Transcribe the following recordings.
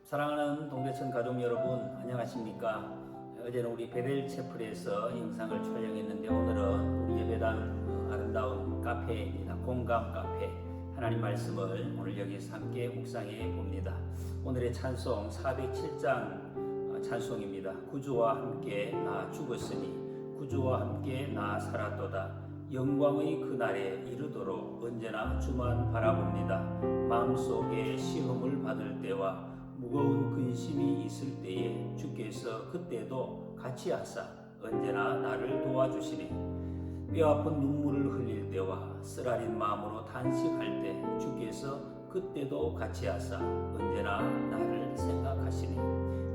사랑하는 동대천 가족 여러분, 안녕하십니까? 어제는 우리 베델 채플에서 영상을 촬영했는데 오늘은 우리 예배당 아름다운 카페입니다. 공감 카페. 하나님 말씀을 오늘 여기서 함께 묵상해 봅니다. 오늘의 찬송 407장 찬송입니다. 구주와 함께 나 죽었으니 구주와 함께 나 살았도다. 영광의 그날에 이르도록 언제나 주만 바라봅니다. 마음속에 시험을 받을 때와 무거운 근심이 있을 때에 주께서 그때도 같이 하사 언제나 나를 도와주시니 뼈아픈 눈물을 흘릴 때와 쓰라린 마음으로 단식할 때 주께서 그때도 같이 하사 언제나 나를 생각하시니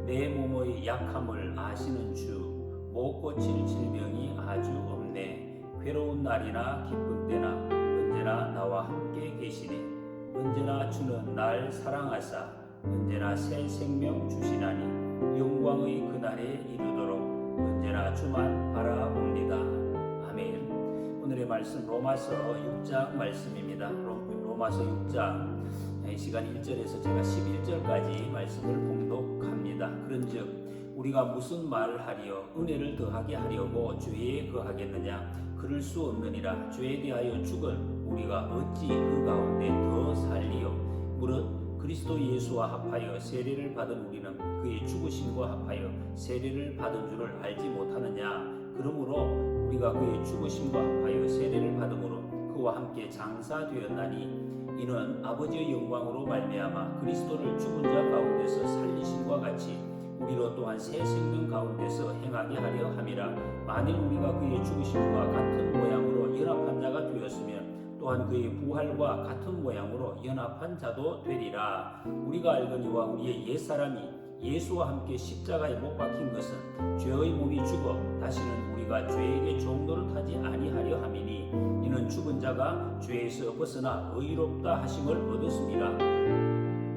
내 몸의 약함을 아시는 주 못 고칠 질병이 아주 없네. 괴로운 날이나 기쁜 때나 언제나 나와 함께 계시니 언제나 주는 날 사랑하사 언제나 새 생명 주시나니 영광의 그날에 이르도록 언제나 주만 바라봅니다. 아멘. 오늘의 말씀 로마서 6장 말씀입니다. 로마서 6장 시간 1절에서 제가 11절까지 말씀을 봉독합니다. 그런즉 우리가 무슨 말을 하리요 은혜를 더하게 하려고 죄에 거하겠느냐 그럴 수 없느니라. 죄에 대하여 죽은 우리가 어찌 그 가운데 더 살리요. 무릇 그리스도 예수와 합하여 세례를 받은 우리는 그의 죽으심과 합하여 세례를 받은 줄을 알지 못하느냐. 그러므로 우리가 그의 죽으심과 합하여 세례를 받음으로 그와 함께 장사되었나니 이는 아버지의 영광으로 말미암아 그리스도를 죽은 자 가운데서 살리심과 같이 우리로 또한 새 생명 가운데서 행하게 하려 함이라. 만일 우리가 그의 죽으심과 같은 모양으로 연합한 자가 되었으면 또한 그의 부활과 같은 모양으로 연합한 자도 되리라. 우리가 알거니와 우리의 옛사람이 예수와 함께 십자가에 못 박힌 것은 죄의 몸이 죽어 다시는 우리가 죄에게 종노를 타지 아니하려 함이니 이는 죽은 자가 죄에서 벗어나 의롭다 하심을 얻었습니다.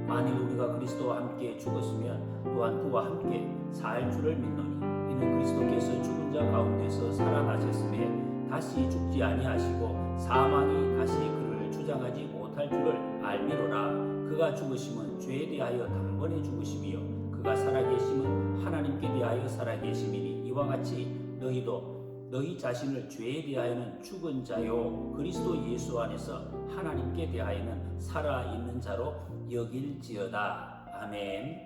만일 우리가 그리스도와 함께 죽었으면 또한 그와 함께 살 줄을 믿노니 이는 그리스도께서 죽은 자 가운데서 살아나셨음에 다시 죽지 아니하시고 사망이 다시 그를 주장하지 못할 줄을 알미로라. 그가 죽으심은 죄에 대하여 단번에 죽으심이요 그가 살아계심은 하나님께 대하여 살아계심이니 이와 같이 너희도 너희 자신을 죄에 대하여는 죽은 자요 그리스도 예수 안에서 하나님께 대하여는 살아있는 자로 여길지어다. 아멘.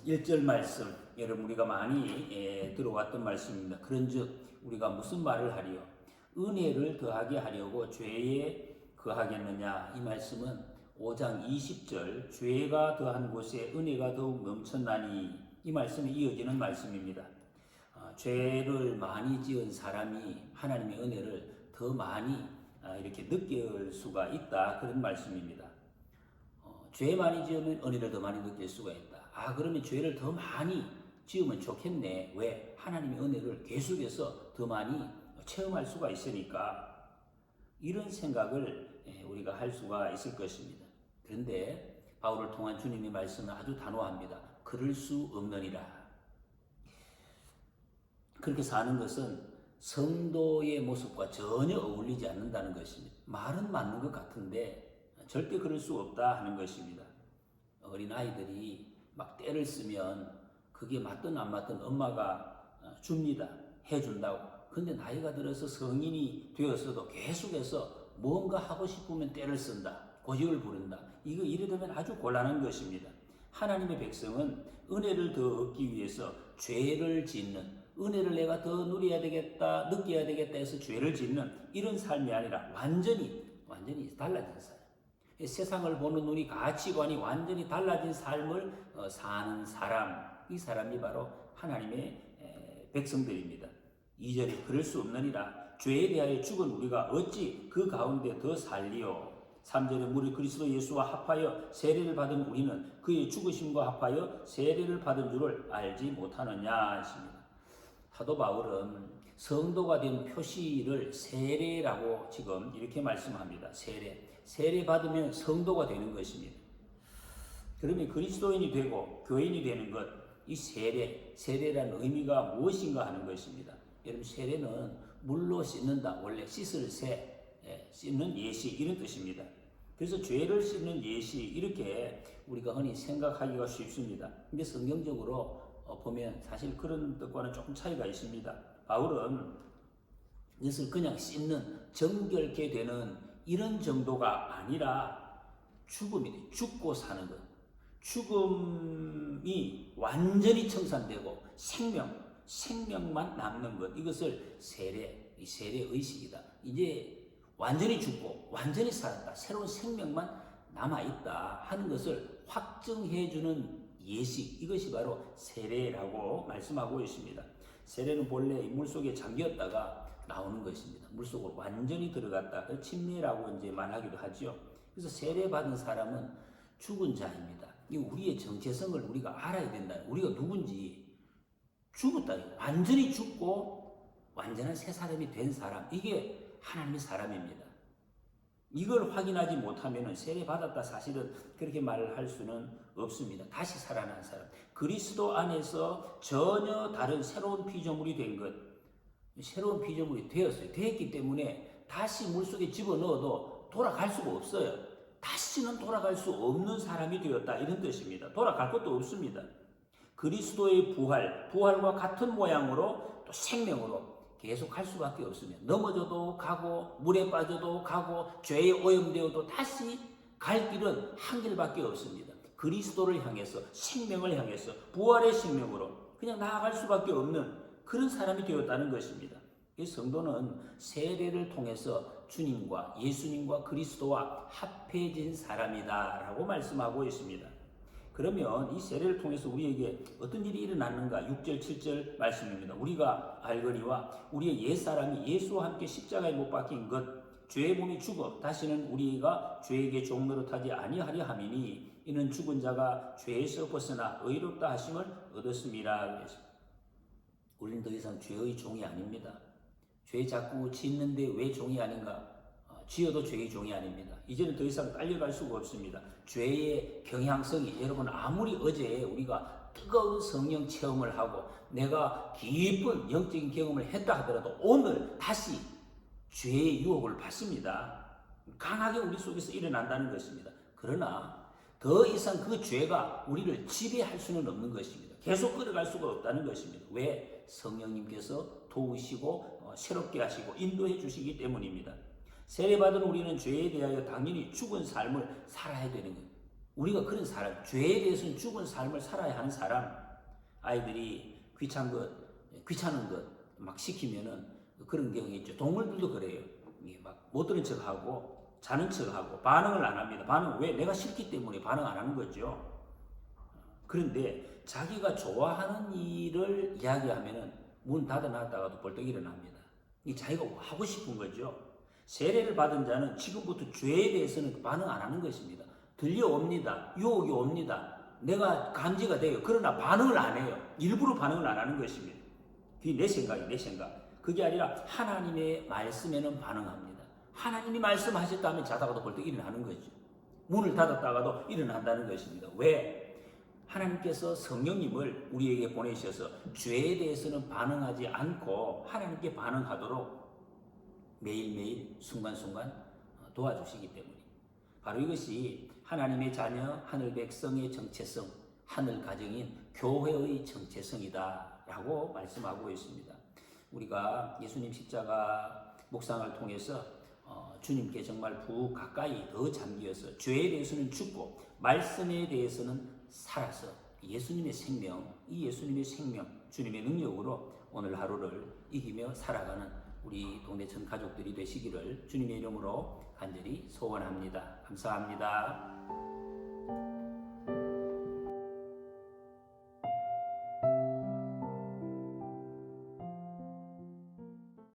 1절 말씀 여러분 우리가 많이 들어왔던 말씀입니다. 그런즉 우리가 무슨 말을 하리요 은혜를 더하게 하려고 죄에 거하겠느냐. 이 말씀은 5장 20절 죄가 더한 곳에 은혜가 더욱 넘쳤나니 이 말씀이 이어지는 말씀입니다. 죄를 많이 지은 사람이 하나님의 은혜를 더 많이 이렇게 느낄 수가 있다. 그런 말씀입니다. 죄 많이 지으면 은혜를 더 많이 느낄 수가 있다. 그러면 죄를 더 많이 지으면 좋겠네. 왜? 하나님의 은혜를 계속해서 더 많이 체험할 수가 있으니까. 이런 생각을 우리가 할 수가 있을 것입니다. 그런데 바울을 통한 주님의 말씀은 아주 단호합니다. 그럴 수 없느니라. 그렇게 사는 것은 성도의 모습과 전혀 어울리지 않는다는 것입니다. 말은 맞는 것 같은데 절대 그럴 수 없다 하는 것입니다. 어린아이들이 막 때를 쓰면 그게 맞든 안 맞든 엄마가 줍니다. 해준다고. 근데 나이가 들어서 성인이 되었어도 계속해서 뭔가 하고 싶으면 때를 쓴다. 고집을 부른다. 이래 되면 아주 곤란한 것입니다. 하나님의 백성은 은혜를 더 얻기 위해서 죄를 짓는 은혜를 내가 더 누려야 되겠다, 느껴야 되겠다 해서 죄를 짓는 이런 삶이 아니라 완전히 달라진 삶. 세상을 보는 눈이 가치관이 완전히 달라진 삶을 사는 사람, 이 사람이 바로 하나님의 백성들입니다. 2절에 그럴 수 없느니라. 죄에 대하여 죽은 우리가 어찌 그 가운데 더 살리요. 3절에 무릇 그리스도 예수와 합하여 세례를 받은 우리는 그의 죽으심과 합하여 세례를 받은 줄을 알지 못하느냐 하십니다. 사도 바울은 성도가 된 표시를 세례라고 지금 이렇게 말씀합니다. 세례 받으면 성도가 되는 것입니다. 그러면 그리스도인이 되고 교인이 되는 것, 이 세례라는 의미가 무엇인가 하는 것입니다. 여러분 세례는 물로 씻는다. 원래 씻을 새, 씻는 예시 이런 뜻입니다. 그래서 죄를 씻는 예시 이렇게 우리가 흔히 생각하기가 쉽습니다. 근데 성경적으로 보면 사실 그런 뜻과는 조금 차이가 있습니다. 바울은 이것을 그냥 씻는 정결케 되는 이런 정도가 아니라 죽음이 죽고 사는 것. 죽음이 완전히 청산되고 생명만 남는 것. 이것을 세례 의식이다. 이제 완전히 죽고 완전히 살았다. 새로운 생명만 남아있다 하는 것을 확증해주는 예식. 이것이 바로 세례라고 말씀하고 있습니다. 세례는 본래 물속에 잠겼다가 나오는 것입니다. 물속으로 완전히 들어갔다. 침례라고 이제 말하기도 하죠. 그래서 세례 받은 사람은 죽은 자입니다. 이 우리의 정체성을 우리가 알아야 된다. 우리가 누군지 죽었다. 완전히 죽고 완전한 새 사람이 된 사람. 이게 하나님의 사람입니다. 이걸 확인하지 못하면 세례 받았다 사실은 그렇게 말을 할 수는 없습니다. 다시 살아난 사람. 그리스도 안에서 전혀 다른 새로운 피조물이 된 것. 새로운 피조물이 되었어요. 되었기 때문에 다시 물속에 집어넣어도 돌아갈 수가 없어요. 다시는 돌아갈 수 없는 사람이 되었다. 이런 뜻입니다. 돌아갈 것도 없습니다. 그리스도의 부활과 같은 모양으로 또 생명으로 계속 갈 수밖에 없으면 넘어져도 가고 물에 빠져도 가고 죄에 오염되어도 다시 갈 길은 한 길밖에 없습니다. 그리스도를 향해서 생명을 향해서 부활의 생명으로 그냥 나아갈 수밖에 없는 그런 사람이 되었다는 것입니다. 이 성도는 세례를 통해서 주님과 예수님과 그리스도와 합해진 사람이다 라고 말씀하고 있습니다. 그러면 이 세례를 통해서 우리에게 어떤 일이 일어났는가? 6절 7절 말씀입니다. 우리가 알거니와 우리의 옛사람이 예수와 함께 십자가에 못 박힌 것 죄의 몸이 죽어 다시는 우리가 죄에게 종노릇하지 아니하려 함이니 이는 죽은 자가 죄에서 벗어나 의롭다 하심을 얻었음이라. 우리는 더 이상 죄의 종이 아닙니다. 죄 자꾸 짓는데 왜 종이 아닌가? 지어도 죄의 종이 아닙니다. 이제는 더 이상 딸려갈 수가 없습니다. 죄의 경향성이 여러분 아무리 어제 우리가 뜨거운 성령 체험을 하고 내가 깊은 영적인 경험을 했다 하더라도 오늘 다시 죄의 유혹을 받습니다. 강하게 우리 속에서 일어난다는 것입니다. 그러나 더 이상 그 죄가 우리를 지배할 수는 없는 것입니다. 계속 끌어갈 수가 없다는 것입니다. 왜? 성령님께서 도우시고 새롭게 하시고 인도해 주시기 때문입니다. 세례받은 우리는 죄에 대하여 당연히 죽은 삶을 살아야 되는 거예요. 우리가 그런 사람, 죄에 대해서는 죽은 삶을 살아야 하는 사람. 아이들이 귀찮은 것 막 시키면은 그런 경우가 있죠. 동물들도 그래요. 막 못 들은 척하고 자는 척하고 반응을 안 합니다. 반응 왜? 내가 싫기 때문에 반응 안 하는 거죠. 그런데 자기가 좋아하는 일을 이야기하면은 문 닫아놨다가도 벌떡 일어납니다. 이 자기가 하고 싶은 거죠. 세례를 받은 자는 지금부터 죄에 대해서는 반응 안 하는 것입니다. 들려옵니다. 유혹이 옵니다. 내가 감지가 돼요. 그러나 반응을 안 해요. 일부러 반응을 안 하는 것입니다. 그게 내 생각. 그게 아니라 하나님의 말씀에는 반응합니다. 하나님이 말씀하셨다면 자다가도 벌떡 일어나는 거죠. 문을 닫았다가도 일어난다는 것입니다. 왜? 하나님께서 성령님을 우리에게 보내셔서 죄에 대해서는 반응하지 않고 하나님께 반응하도록 매일매일 순간순간 도와주시기 때문입니다. 바로 이것이 하나님의 자녀, 하늘 백성의 정체성, 하늘 가정인 교회의 정체성이다 라고 말씀하고 있습니다. 우리가 예수님 십자가 묵상을 통해서 주님께 정말 가까이 더 잠기어서 죄에 대해서는 죽고 말씀에 대해서는 살아서 예수님의 생명, 이 예수님의 생명, 주님의 능력으로 오늘 하루를 이기며 살아가는 우리 동네 전 가족들이 되시기를 주님의 이름으로 간절히 소원합니다. 감사합니다.